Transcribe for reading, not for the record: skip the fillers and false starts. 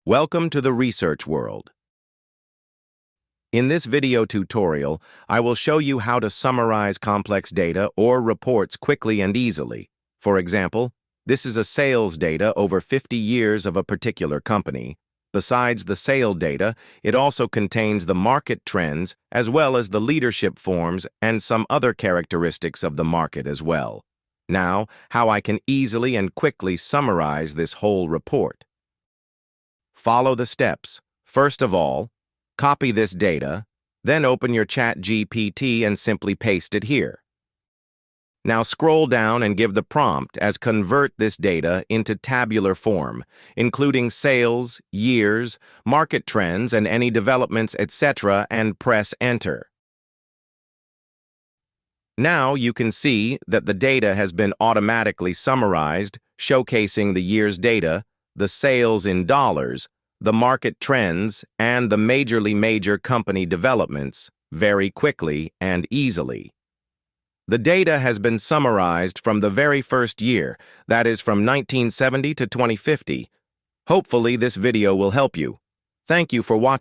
Welcome to the research world. In this video tutorial, I will show you how to summarize complex data or reports quickly and easily. For example, this is a sales data over 50 years of a particular company. Besides the sale data, it also contains the market trends as well as the leadership forms and some other characteristics of the market as well. Now, how I can easily and quickly summarize this whole report. Follow the steps. First of all, copy this data, then open your ChatGPT and simply paste it here. Now scroll down and give the prompt as convert this data into tabular form, including sales, years, market trends, and any developments, etc., and press enter. Now you can see that the data has been automatically summarized, showcasing the year's data, the sales in dollars, the market trends, and the major company developments very quickly and easily. The data has been summarized from the very first year, that is from 1970 to 2050. Hopefully this video will help you. Thank you for watching.